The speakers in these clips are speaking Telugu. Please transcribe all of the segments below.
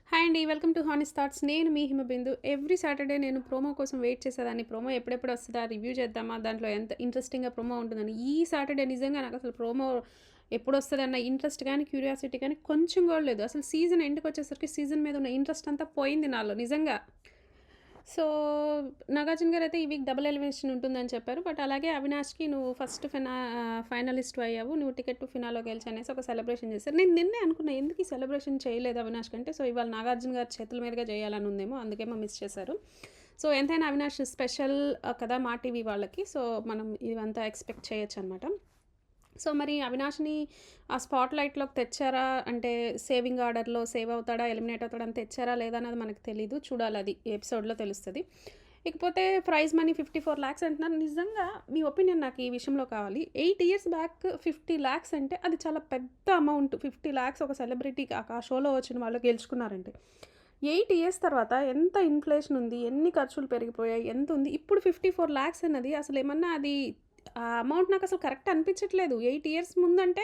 హాయ్ అండి. Welcome to honest thoughts. నేను మీ హిమబిందు. ఎవ్రీ సాటర్‌డే నేను ప్రోమో కోసం వెయిట్ చేసేదాన్ని. ప్రోమో ఎప్పుడెప్పుడు వస్తదా? రివ్యూ చేద్దామా? దాంట్లో ఎంత ఇంట్రెస్టింగ్‌గా ప్రోమో ఉంటుందని. ఈ సాటర్‌డే నిజంగా నాకసలు ప్రోమో ఎప్పుడొస్తదన్న ఇంట్రెస్ట్ గానీ, క్యూరియాసిటీ గానీ కొంచెం గూడా లేదు. అసలు సీజన్ ఎండ్‌కొచ్చేసరికి సీజన్ మీద ఉన్న ఇంట్రెస్ట్ అంతా పోయింది నాలో నిజంగా. సో, 'నాగార్జున' గారైతే ఈ వీక్ డబుల్ ఎలిమినేషన్ ఉంటుందని చెప్పారు. బట్ అలాగే అవినాష్‌కి నువ్వు ఫస్ట్ ఫైనలిస్ట్ అయ్యావు. నువ్వు టికెట్ టు ఫినాలో గెలిచావు అనేసి ఒక సెలబ్రేషన్ చేశారు. నేను నిన్నే అనుకున్నా ఎందుకు ఈ సెలబ్రేషన్ చేయలేదు అవినాష్ కంటే. సో, ఇవాళ 'నాగార్జున' గారి చేతుల మీదుగా చేయాలని ఉందేమో అందుకేమో మిస్ చేశారు. సో, ఎంతైనా అవినాష్ స్పెషల్ కదా మా టీవీ వాళ్ళకి. సో, మనం ఇవంతా ఎక్స్‌పెక్ట్ చేయొచ్చనమాట. సో, మరి అవినాష్‌ని ఆ స్పాట్ లైట్‌లోకి తెచ్చారా? అంటే సేవింగ్ ఆర్డర్‌లో సేవ్ అవుతాడా? ఎలిమినేట్ అవుతాడా? అని తెచ్చారా? లేదా? అన్నది మనకు తెలీదు. చూడాలది ఎపిసోడ్‌లో తెలుస్తది. ఇకపోతే ప్రైజ్ మనీ 54,00,000 అంటున్నారు. నిజంగా మీ ఒపీనియన్ నాకు ఈ విషయంలో కావాలి. 8 ఇయర్స్ బ్యాక్ 50,00,000 అంటే అది చాలా పెద్ద అమౌంట్. 50,00,000 ఒక సెలబ్రిటీకి ఆ షోలో వచ్చిన వాళ్ళు గెలుచుకున్నారంటే. 8 ఇయర్స్ తర్వాత ఎంత ఇన్‌ఫ్లేషన్ ఉంది? ఎన్ని ఖర్చులు పెరిగిపోయాయి? ఎంతుంది? ఇప్పుడు 54,00,000 అన్నది అసలేమన్నా అది ఆ అమౌంట్ నాకసలు కరెక్ట్ అనిపించట్లేదు. 8 ఇయర్స్ ముందంటే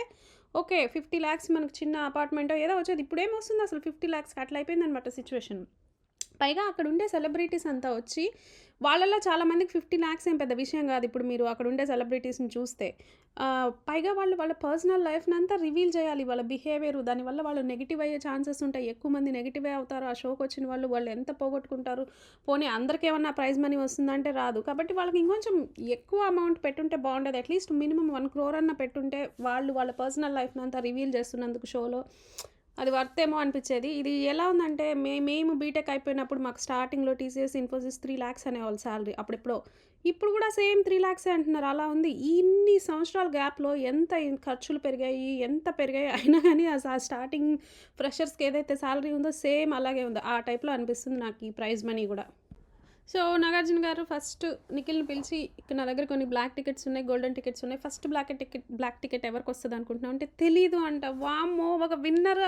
ఓకే. 50,00,000 మనకు చిన్న అపార్ట్‌మెంటో ఏదో వచ్చేది. ఇప్పుడేమొస్తుంది అసలు 50,00,000కి అట్లా అయిపోయిందనమాట సిట్యుయేషన్. పైగా అక్కడుండే సెలబ్రిటీస్ అంతా వచ్చి, వాళ్ళలో చాలామందికి 50,00,000 ఏం పెద్ద విషయం గాదు. ఇప్పుడు మీరు అక్కడుండే సెలబ్రిటీస్‌ని చూస్తే. పైగా వాళ్ళు వాళ్ళ పర్సనల్ లైఫ్‌నంతా రివీల్ చేయాలి. వాళ్ళ బిహేవియరు దానివల్ల వాళ్ళు నెగెటివ్ అయ్యే ఛాన్సెస్ ఉంటాయి. ఎక్కువ మంది నెగెటివే అవుతారు. ఆ షోకొచ్చిన వాళ్ళు. వాళ్ళు ఎంత పోగొట్టుకుంటారు. పోనీ అందరికేమన్నా ప్రైజ్ మనీ వస్తుందంటే రాదు. కాబట్టి వాళ్ళకి ఇంకొంచెం ఎక్కువ అమౌంట్ పెట్టుంటే బావుండేది. అట్‌లీస్ట్ మినిమమ్ 1,00,00,000 అన్నా పెట్టుంటే వాళ్ళు వాళ్ళ పర్సనల్ లైఫ్‌నంతా రివీల్ చేస్తున్నందుకు షోలో అది వర్త్ ఏమో అనిపిచ్చేది. ఇది ఎలా ఉందంటే మేము బీటెక్ అయిపోయినప్పుడు మాకు స్టార్టింగ్‌లో టీసీఎస్, ఇన్ఫోసిస్ 3,00,000 అనేవాళ్ళు సాలరీ అప్పుడెప్పుడో. ఇప్పుడు కూడా సేమ్ 3,00,000 అంటున్నారు. అలా ఉంది. ఇన్ని సంవత్సరాల గ్యాప్‌లో ఎంత ఖర్చులు పెరిగాయి, ఎంత పెరిగాయి అయినా గాని ఆ స్టార్టింగ్ ఫ్రెషర్స్‌కి ఏదైతే సాలరీ ఉందో సేమ్ అలాగే ఉంది. ఆ టైప్‌లో అనిపిస్తుంది నాకు ఈ ప్రైజ్ మనీ గూడా. సో, 'నాగార్జున' గారు ఫస్ట్ నిఖిల్‌ని పిలిచి, "ఇక్కడ నా దగ్గర కొన్ని బ్లాక్ టికెట్స్ ఉన్నాయి, గోల్డెన్ టికెట్స్ ఉన్నాయి. ఫస్ట్ బ్లాక్ టికెట్ ఎవరికొస్తదనుకుంటున్నావు?" అంటే, "తెలీదు" అంట. వామ్మో! ఒక విన్నర్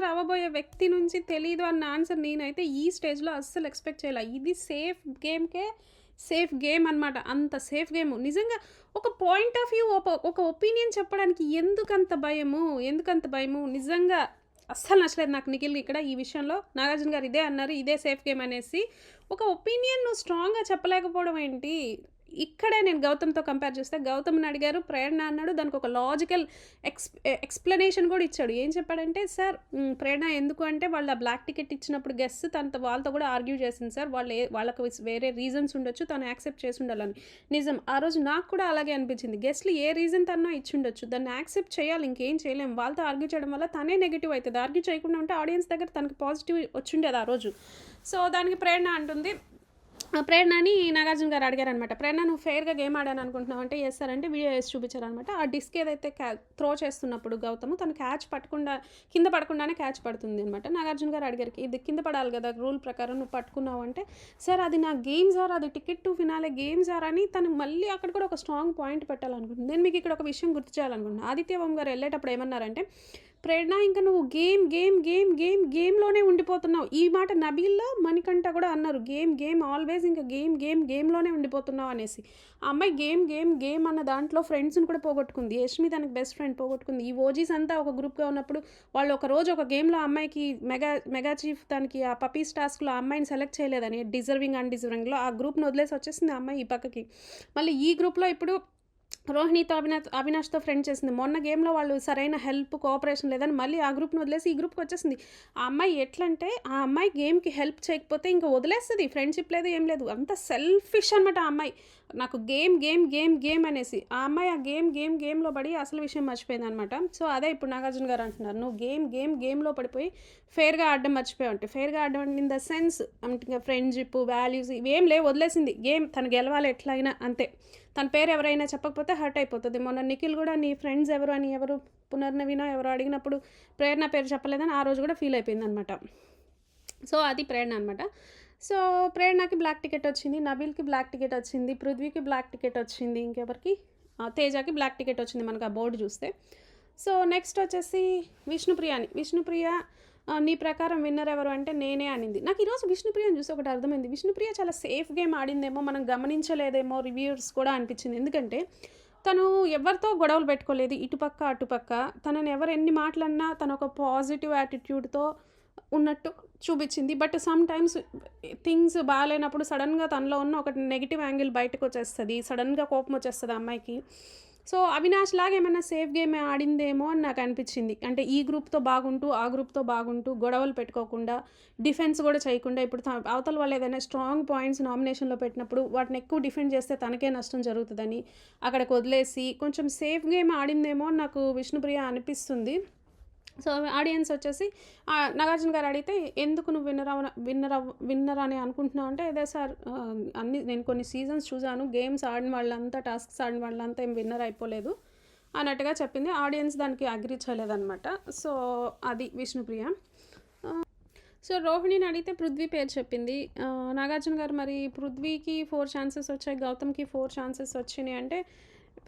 అవ్వబోయే వ్యక్తి నుంచి తెలీదు అన్న ఆన్సర్ నేనైతే ఈ స్టేజ్‌లో అస్సలు ఎక్స్‌పెక్ట్ చేయలే. ఇది సేఫ్ గేమ్ అనమాట. అంత సేఫ్ గేము. నిజంగా ఒక పాయింట్ ఆఫ్ వ్యూ ఒక ఒపీనియన్ చెప్పడానికి ఎందుకంత భయము? నిజంగా అస్సలు నచ్చలేదు నాకు నిఖిల్ ఇక్కడ ఈ విషయంలో. 'నాగార్జున' గారు ఇదే అన్నారు. ఇదే సేఫ్ గేమ్ అనేసి. ఒక ఒపీనియన్ నువ్వు స్ట్రాంగ్‌గా చెప్పలేకపోవడం ఏంటి? ఇక్కడే నేను గౌతమ్‌తో కంపేర్ చేస్తే గౌతమ్‌ని అడిగారు, ప్రేరణ అన్నాడు. దానికొక లాజికల్ ఎక్స్‌ప్లనేషన్ కూడా ఇచ్చాడు. ఏం చెప్పాడంటే, "సార్ ప్రేరణ ఎందుకు అంటే వాళ్ళు ఆ బ్లాక్ టికెట్ ఇచ్చినప్పుడు గెస్ వాళ్ళతో కూడా ఆర్గ్యూ చేసింది సార్. వాళ్ళకి వేరే రీజన్స్ ఉండొచ్చు. తను యాక్సెప్ట్ చేసి ఉండాలని." నిజం. ఆ రోజు నాకు కూడా అలాగే అనిపించింది. గెస్ట్‌లు ఏ రీజన్ తన్నా ఇచ్చుండొచ్చు. దాన్ని యాక్సెప్ట్ చేయాలి. ఇంకేం చేయలేం. వాళ్ళతో ఆర్గ్యూ చేయడం వల్ల తనే నెగెటివ్ అయితది. ఆర్గ్యూ చేయకుండా ఉంటే ఆడియన్స్ దగ్గర తనకి పాజిటివ్ వచ్చుండేది ఆ రోజు. సో, దానికి ప్రేరణ అంటుంది ప్రేరణని 'నాగార్జున' గారు అడిగారనమాట. "ప్రేరణ నువ్వు ఫెయిర్‌గా గేమ్ ఆడాను అనుకుంటున్నావు" అంటే, "యెస్ సార్" అంటే వీడియో ఏసి చూపించారనమాట. ఆ డిస్క్ ఏదైతే త్రో చేస్తున్నప్పుడు గౌతము తను కింద పడకుండానే క్యాచ్ పడుతుందనమాట. 'నాగార్జున' గారు అడిగారు, "ఇది కింద పడాలి గదా! రూల్ ప్రకారం నువ్వు పట్టుకున్నావు" అంటే, "సార్ అది నా గేమ్ సార్. అది ticket to finale game sir" అని తను మళ్ళీ అక్కడ కూడా ఒక స్ట్రాంగ్ పాయింట్ పెట్టాలనుకుంటుంది. నేను మీకు ఇక్కడ ఒక విషయం గుర్తు చేయాలనుకుంటున్నా. ఆదిత్య ఓం గారు ఎళ్ళేటప్పుడు ఏమన్నారంటే, "ప్రేరణ ఇంక నువ్వు గేమ్‌లోనే ఉండిపోతున్నావు." ఈ మాట నబీల్‌లో, మణికంఠ కూడా అన్నారు. ఆల్వేస్ ఇంక గేమ్‌లోనే ఉండిపోతున్నావు అనేసి. ఆ అమ్మాయి గేమ్ అన్న దాంట్లో ఫ్రెండ్స్‌ని కూడా పోగొట్టుకుంది. యష్మి తనకి బెస్ట్ ఫ్రెండ్ పోగొట్టుకుంది. ఈ ఓజీస్ అంతా ఒక గ్రూప్‌గా ఉన్నప్పుడు వాళ్ళు ఒక రోజు ఒక గేమ్‌లో ఆ అమ్మాయికి మెగా చీఫ్ తనకి ఆ పప్పీస్ టాస్క్‌లో ఆ అమ్మాయిని సెలెక్ట్ చేయలేదని అన్‌డిజర్వింగ్‌లో ఆ గ్రూప్‌ని వదిలేసి వచ్చేసింది ఆ అమ్మాయి ఈ పక్కకి. మళ్ళీ ఈ గ్రూప్‌లో ఇప్పుడు రోహిణితో అవినాష్‌తో ఫ్రెండ్ చేసింది. మొన్న గేమ్‌లో వాళ్ళు సరైన కోఆపరేషన్ లేదని మళ్ళీ ఆ గ్రూప్‌ని వదిలేసి ఈ గ్రూప్‌కొచ్చేసింది. ఆ అమ్మాయి ఎట్లంటే, ఆ అమ్మాయి గేమ్‌కి హెల్ప్ చేయకపోతే ఇంక వదిలేస్తది. ఫ్రెండ్‌షిప్ లేదు, ఏం లేదు. అంత సెల్ఫిష్ అనమాట ఆ అమ్మాయి. నాకు గేమ్ అనేసి. ఆ అమ్మాయి ఆ గేమ్‌లో పడి అసలు విషయం మర్చిపోయిందనమాట. సో, అదే ఇప్పుడు 'నాగార్జున' గారు అంటున్నారు. "నువ్వు గేమ్‌లో పడిపోయి ఫెయిర్‌గా ఆడడం మర్చిపోయావంట." ఫెయిర్‌గా ఆడడం ఇన్ ద సెన్స్ అంటే ఇంక ఫ్రెండ్‌షిప్, వాల్యూస్ ఇవేం లేవు వదిలేసింది. తను గెలవాలి ఎట్లైనా అంతే. తన పేరు ఎవరైనా చెప్పకపోతే హర్ట్ అయిపోతది. మొన్న నిఖిల్ గూడా నీ ఫ్రెండ్స్ ఎవరు పునర్నవీనో ఎవరో అడిగినప్పుడు ప్రేరణ పేరు చెప్పలేదని ఆ రోజు గూడా ఫీల్ అయిపోయిందనమాట. సో, అది ప్రేరణ అనమాట. సో, ప్రేరణకి బ్లాక్ టికెట్ వచ్చింది. నబీల్‌కి బ్లాక్ టికెట్ వచ్చింది. పృథ్వీకి బ్లాక్ టికెట్ వచ్చింది. ఇంకెవరికి? తేజకి బ్లాక్ టికెట్ వచ్చింది మనకు ఆ బోర్డ్ చూస్తే. సో, నెక్స్ట్ వచ్చేసి విష్ణుప్రియ నీ ప్రకారం విన్నర్ ఎవరు అంటే నేనే అనింది. నాకు ఈరోజు విష్ణుప్రియని చూసి ఒకటి అర్థమైంది. విష్ణుప్రియ చాలా సేఫ్ గేమ్ ఆడిందేమో, మనం గమనించలేదేమో రివ్యూవర్స్ కూడా అనిపించింది. ఎందుకంటే తను ఎవరితో గొడవలు పెట్టుకోలేదు. ఇటుపక్క, అటుపక్క. తనని ఎవరు ఎన్ని మాటలన్నా తను ఒక పాజిటివ్ యాటిట్యూడ్‌తో ఉన్నట్టు చూపించింది. బట్ సమ్ టైమ్స్ థింగ్స్ బాలేనప్పుడు సడెన్‌గా తనలో ఉన్న ఒక నెగెటివ్ యాంగిల్ బయటకొచ్చేస్తది. సడెన్‌గా కోపమొచ్చేస్తది ఆ అమ్మాయికి. సో, అవినాష్ లాగా ఏమన్నా సేఫ్ గేమే ఆడిందేమో అని నాకనిపిచ్చింది. అంటే ఈ గ్రూప్‌తో బాగుంటూ, ఆ గ్రూప్‌తో బాగుంటూ, గొడవలు పెట్టుకోకుండా, డిఫెన్స్ గూడా చేయకుండా ఇప్పుడు అవతల వాళ్ళు ఏదైనా స్ట్రాంగ్ పాయింట్స్ నామినేషన్‌లో పెట్టినప్పుడు వాటిని ఎక్కువ డిఫెండ్ చేస్తే తనకే నష్టం జరుగుతదని అక్కడికొదిలేసి కొంచెం సేఫ్ గేమ్ ఆడిందేమో అని నాకు విష్ణుప్రియ అనిపిస్తుంది. సో, ఆడియన్స్ వచ్చేసి 'నాగార్జున' గారు అడిగితే, "ఎందుకు నువ్వు విన్నర్ అని అనుకుంటున్నావు?" అంటే, "అదే సార్ నేను కొన్ని సీజన్స్ చూసాను. గేమ్స్ ఆడిన వాళ్ళంతా, టాస్క్స్ ఆడిన వాళ్ళంతా ఏం విన్నర్ అయిపోలేదు" అన్నట్టుగా చెప్పింది. ఆడియన్స్ దానికి అగ్రీ చేయలేదనమాట. సో, అది విష్ణుప్రియ. సో, రోహిణిని అడిగితే పృథ్వీ పేరు చెప్పింది. 'నాగార్జున' గారు మరి పృథ్వీకి 4 ఛాన్సెస్ వచ్చాయి, గౌతమ్‌కి 4 ఛాన్సెస్ వచ్చినియి అంటే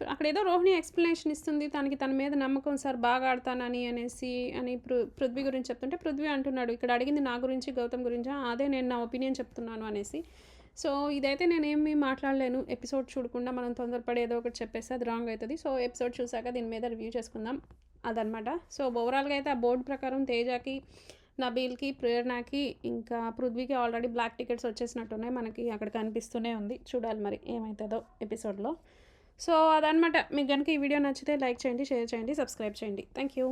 అక్కడేదో రోహిణి ఎక్స్‌ప్లనేషన్ ఇస్తుంది. తనకి తన మీద నమ్మకం సార్ బాగా ఆడతానని అనేసి అని పృథ్వీ గురించి చెప్తుంటే పృథ్వీ అంటున్నాడు, "ఇక్కడ అడిగింది నా గురించి, గౌతమ్ గురించా? అదే నేను నా ఒపీనియన్ చెప్తున్నాను" అనేసి. సో, ఇదైతే నేనేమి మాట్లాడలేను. ఎపిసోడ్ చూడకుండా మనం తొందరపడి ఏదో ఒకటి చెప్పేస్తే అది రాంగ్ అయితది. సో, ఎపిసోడ్ చూసాక దీని మీద రివ్యూ చేసుకుందాం. అదనమాట. సో, ఓవరాల్‌గా అయితే ఆ బోర్డ్ ప్రకారం తేజకి, నబీల్‌కి, ప్రేరణకి, ఇంకా పృథ్వీకి ఆల్రెడీ బ్లాక్ టికెట్స్ వచ్చేసినట్టున్నాయి. మనకి అక్కడ కనిపిస్తూనే ఉంది. చూడాలి మరి ఏమైతదో ఎపిసోడ్‌లో. సో, అదనమాట. మీకు గనుక ఈ వీడియో నచ్చితే లైక్ చేయండి, షేర్ చేయండి, సబ్స్క్రైబ్ చేయండి. Thank you.